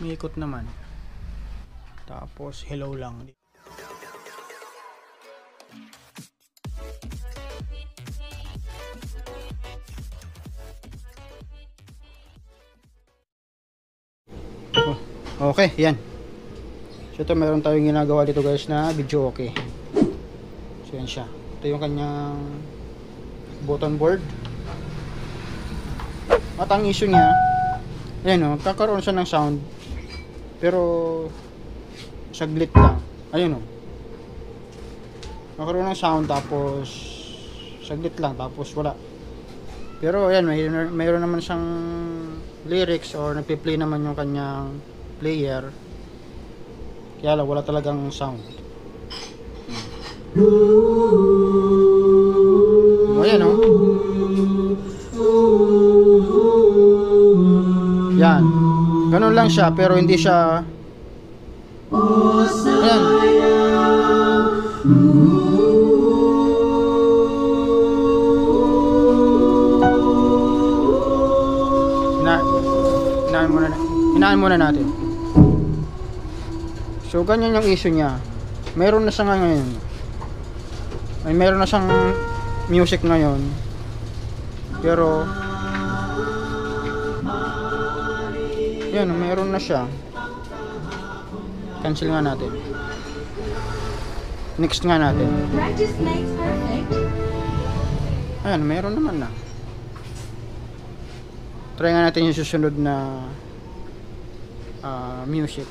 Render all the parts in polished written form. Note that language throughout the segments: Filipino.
Umiikot naman. Tapos hello lang. Okay, yan. So ito, meron tayong ginagawa dito guys na video okay. So yan siya. Ito yung kanyang button board. At ang issue niya, ayan o, kakaroon siya ng sound. Pero saglit lang. Ayun o. Kakaroon ng sound tapos saglit lang tapos wala. Pero ayan, mayroon naman siyang lyrics or nagpi-play naman yung kanyang player. Kaya lang wala talagang sound. Ayan o. Yan. Ganun lang siya pero hindi siya. Ayan. Hinaan muna natin. So ganyan yung issue niya. Meron na siya ngayon. Meron na siyang music ngayon. Pero yan, meron na siya. Cancel nga natin. Next nga natin. Ayan, meron naman na. Try nga natin yung susunod na music.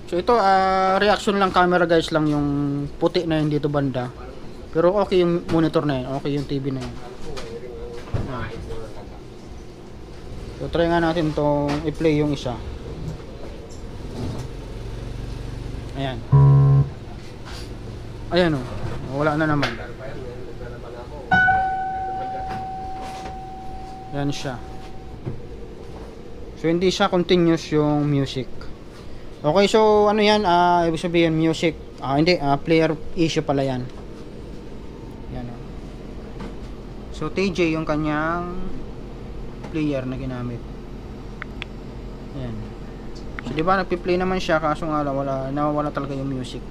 So ito reaction lang camera guys lang yung puti na yun dito banda. Pero okay yung monitor na yun, okay yung TV na yun. So try nga natin tong i-play yung isa. Ayan. Ayan o, wala na naman. Yan siya. So hindi siya continuous yung music. Okay, so ano yan, ibig sabihin music, hindi, player issue pala yan. Yan o. So TJ yung kanyang player na ginamit. Yan. So diba nagpi-play naman siya kaso nga nawawala talaga yung music.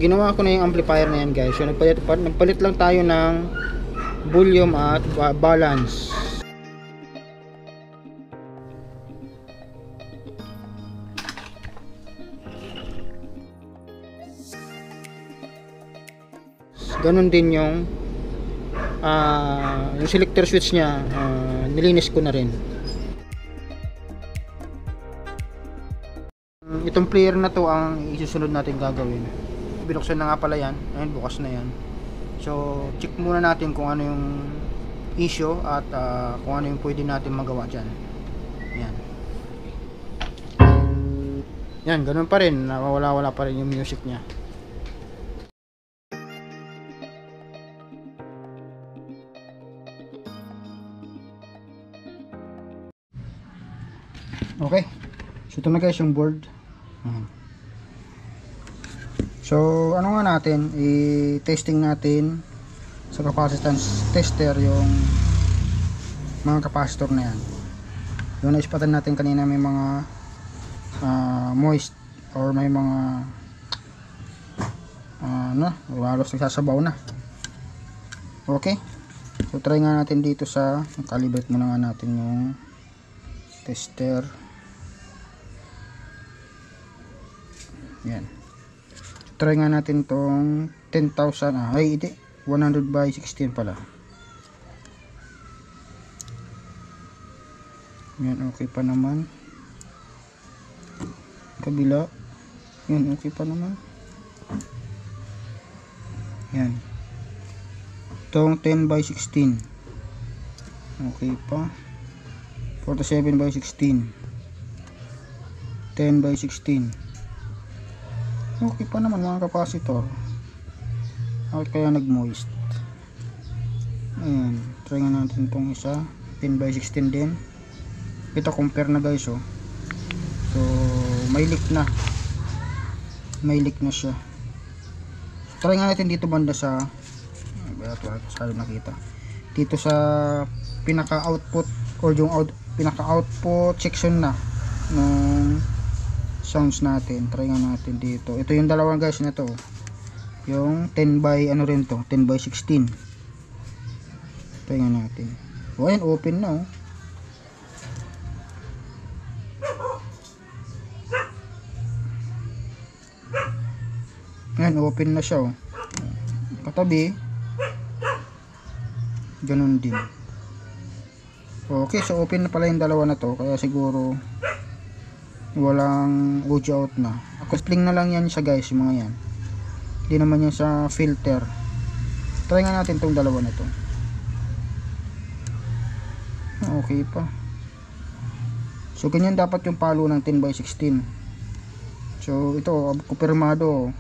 Ginawa ko na yung amplifier na yan guys. So nagpalit lang tayo ng volume at balance. Ganon din yung selector switch niya, nilinis ko na rin. Itong player na to ang isusunod natin gagawin. Binuksan na nga pala yan. Ayun, bukas na yan. So check muna natin kung ano yung issue at kung ano yung pwede natin magawa dyan. Yan. Yan, ganun pa rin, nawawala pa rin yung music nya. Okay, so ito na guys yung board. So ano nga natin, i-testing natin sa capacitance tester yung mga capacitor na yan. Yung naispatan natin kanina may mga moist or may mga halos nagsasabaw na. Okay, so try nga natin dito sa calibrate muna nga natin yung tester. Yan. Try nga natin tong 10,000. Ay, hindi. 100 by 16 pala. Yan, okay pa naman. Kabila. Yan, okay pa naman. Yan. Tong 10 by 16. Okay pa. 47 by 16. 10 by 16. Okay pa naman mga capacitor. Bakit kaya nag-moist? Ayan, try nga natin itong isa 10 by 16 din. Ito compare na guys oh. So may leak na. May leak na siya. Try nga natin dito banda sa nakita. dito sa pinaka-output or yung pinaka-output section na ng sounds natin. Try nga natin dito. Ito yung dalawa guys na to. Yung 10 by ano rin to, 10 by 16. Try nga natin. O ayan, open na oh. Ayan, open na siya oh. Katabi ganun din. Okay, so open na pala yung dalawa na to, kaya siguro walang audio out na. Acoustic na lang yan siya guys, yung mga yan. Hindi naman yan sa filter. Try nga natin tong dalawa na to. Okay pa. So ganyan dapat yung palo ng 10 by 16. So ito, kumpirmado,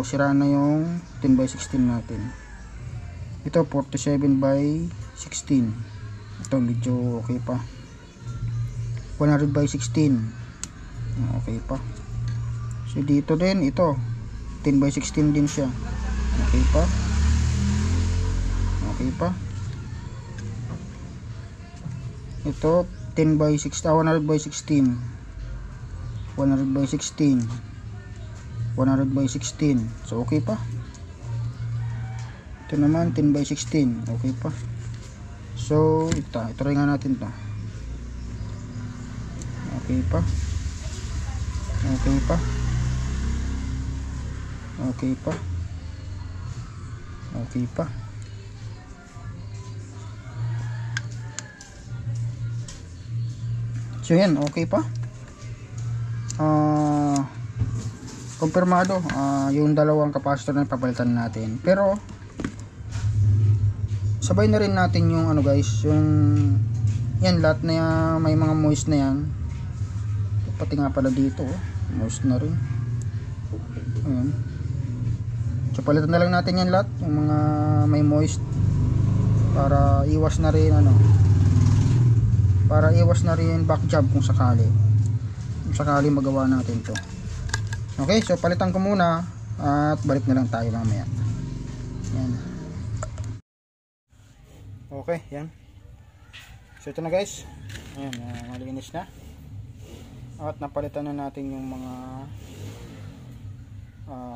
sira na yung 10 by 16 natin. Ito 47 by 16. Ito medyo okay pa. 100 by 16. Okay pa. So dito din ito 10 by 16 din siya. Okay pa. Okay pa. Ito 10 by 16, 100 by 16. 100 by 16. 100 by 16. So okay pa. Ito naman 10 by 16. Okay pa. So ito rin nga natin to. Okay pa. Okay pa. Okay pa. Okay pa. So yan, okay pa. Kumpirmado yung dalawang capacitor na papalitan natin. Pero sabay na rin natin yung ano guys, yung yan lahat na may mga moist na yan. Pati nga pala dito moist na rin. Ayan. So palitan na lang natin yan lahat, yung mga may moist, para iwas na rin back job kung sakali magawa natin to. Okay, so palitan ko muna at balik na lang tayo mamaya. Yan. Okay, yan. So ito na guys. Ayan, malinis na. At napalitan na natin yung mga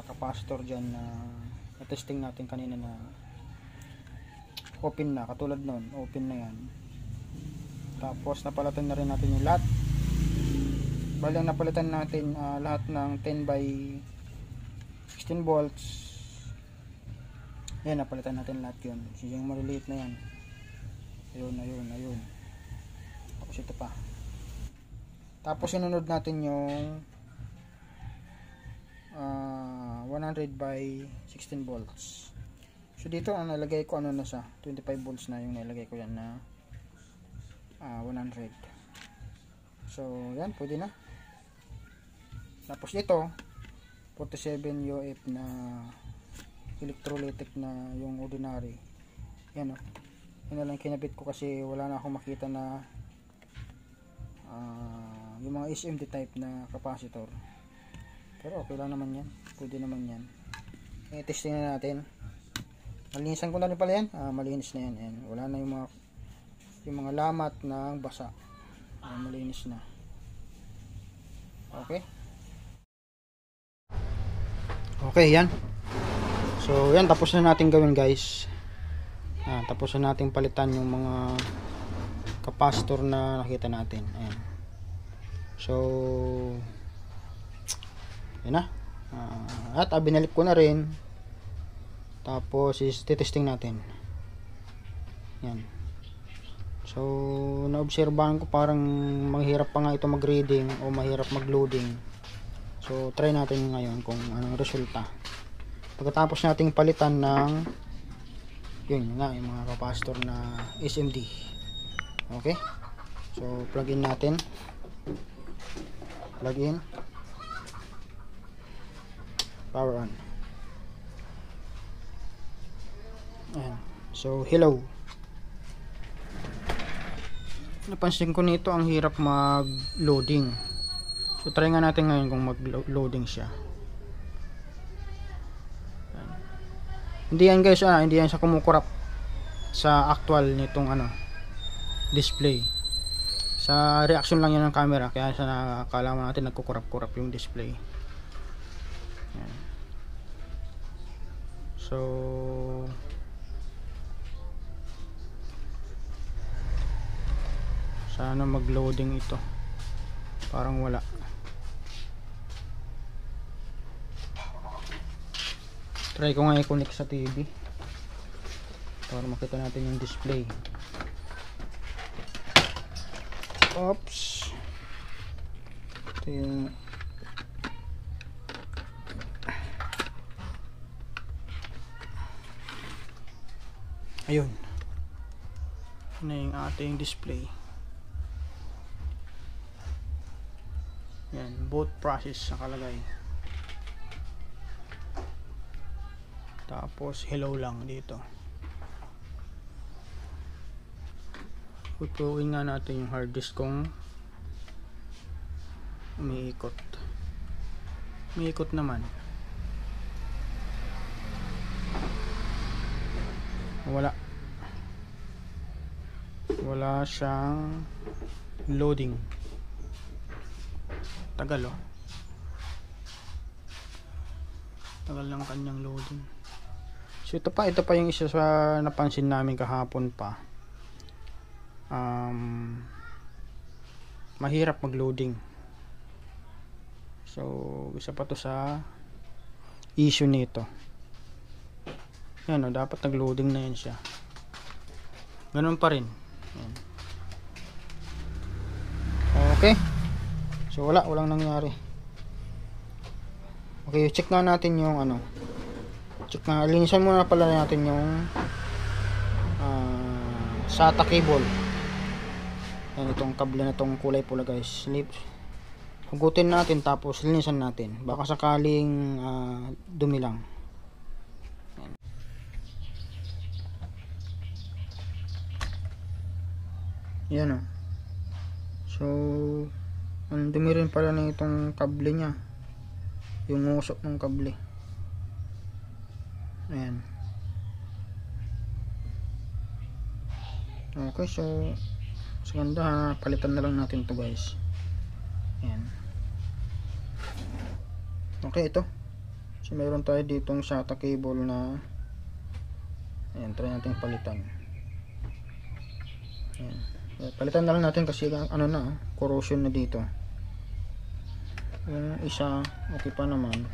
capacitor dyan na testing natin kanina na open na, katulad nun, open na yan. Tapos napalitan na rin natin yung lahat. Bali ang napalitan natin lahat ng 10 by 16 volts. Yan, napalitan natin lahat yun. So, yung maliliit na yan. Ayun. Tapos ito pa. Tapos sinunod natin yung 100 by 16 volts. So dito ang nalagay ko na siya, 25 volts na yung nilagay ko yan na 100. So yan, pwede na. Tapos ito 47 UF na electrolytic na yung ordinary. Yan yun na lang kinabit ko kasi wala na akong makita na yung mga SMD type na capacitor. Pero okay lang naman yan, pwede naman yan. I-testing na natin. Malinisan ko na rin pala yan. Malinis na yan. Ayan. Wala na yung mga lamat ng basa. Malinis na. Okay. Okay, yan. So yan, tapos na natin gawin guys. Tapos na natin palitan yung mga capacitor na nakita natin. Ayan. So yan na. At binalik ko na rin. Tapos titesting natin. Yan. So naobserbahan ko parang mahirap pa nga ito mag-reading o mahirap mag-loading. So try natin ngayon kung anong resulta. Pagkatapos nating palitan ng yun nga, yung mga capacitor na SMD. Okay? So plug in natin. Plug in. Power on. Ayan. So hello. Napansin ko nito ang hirap mag-loading. So try nga natin ngayon kung mag-loading siya. Ayan. Hindi yan guys, hindi yan siya kumukurap sa actual nitong ano display. Sa reaction lang yan ng camera, kaya sa nakakala mo natin nagkukurap-kurap yung display. Yan. So sana mag-loading ito. Parang wala. Try ko nga i-connect sa TV para makita natin yung display. Oops. Ito yung ayun. Ito na yung ating display. Yan, both process nakalagay. Tapos hello lang dito. Pupuin nga natin yung hard disk kung umiikot. Umiikot naman. Wala siyang loading. Tagal oh. Tagal lang kanyang loading. So ito pa yung isa sa napansin namin kahapon pa. Mahirap mag-loading. So isa pa to sa issue nito. Yan o, dapat nag-loading na yan siya. Ganun pa rin. Yan. Okay. So walang nangyari. Okay, check na natin yung ano. Linisan muna pala natin yung SATA cable. Yan, itong kable na itong kulay pula guys. Hugutin natin tapos linisan natin. Baka sakaling dumi lang. Yan o. So ang dumi rin pala ng itong kable nya. Yung usok ng kable. Ayan. Okay, so ganda ha, palitan na lang natin to guys. Ayan. Okay, ito. So mayroon tayo ditong SATA cable na ayan, try natin palitan. Ayan. Palitan na lang natin kasi ano na, corrosion na dito. Yung isa okay pa naman.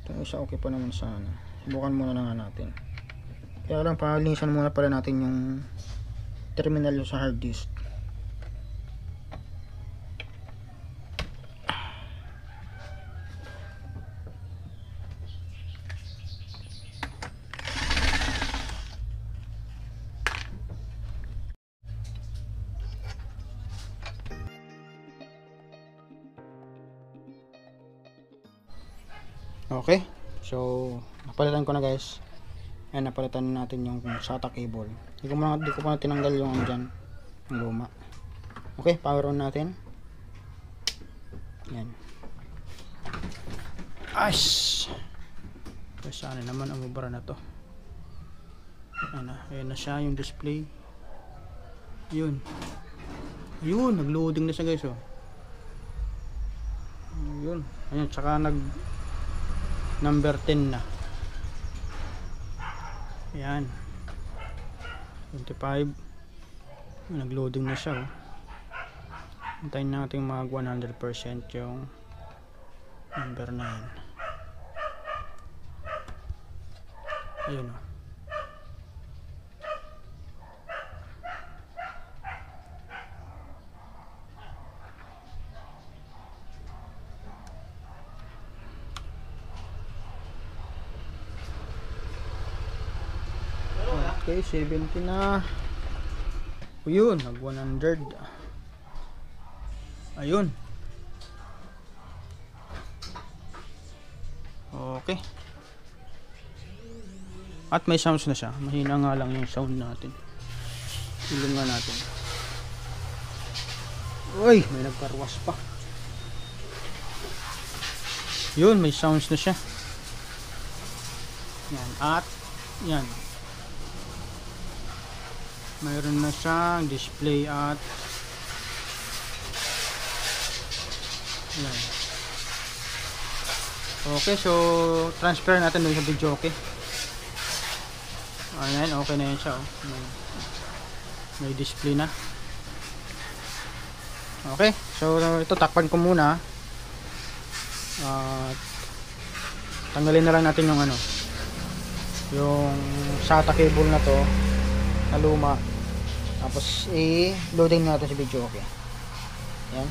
Itong isa okay pa naman sana. Subukan muna na nga natin. Kaya lang palinisan muna pala natin yung terminal sa hard disk. Okay, so napalitan ko na guys. Ayan, napalitan natin yung SATA cable. Di ko pa na tinanggal yung andyan, yung luma. Okay, power on natin. Ayan. Aish! So, sana naman ang ubara na to. Ayan na siya yung display. Yun, nag-loading na siya guys oh. Yun, ayan, tsaka number 10 na. Ayan. 25. Nag-loading na siya. Hintayin natin mag 100% yung number 9. Ayun o. Okay, 70 na. Ayun, nag 100. Ayun. Okay. At may sounds na siya. Mahina nga lang yung sound natin. Ilong nga natin. Uy, may nagkarwas pa. Yun, may sounds na siya. Yan. At yan, mayroon na siyang display at yan. Okay, so transfer natin dun sa video. Okay, ayan, okay na yan siya. May display na. Okay, so ito takpan ko muna at tanggalin na lang natin yung ano, yung SATA cable na to na luma, tapos i-loading natin sa video. Okay, yan.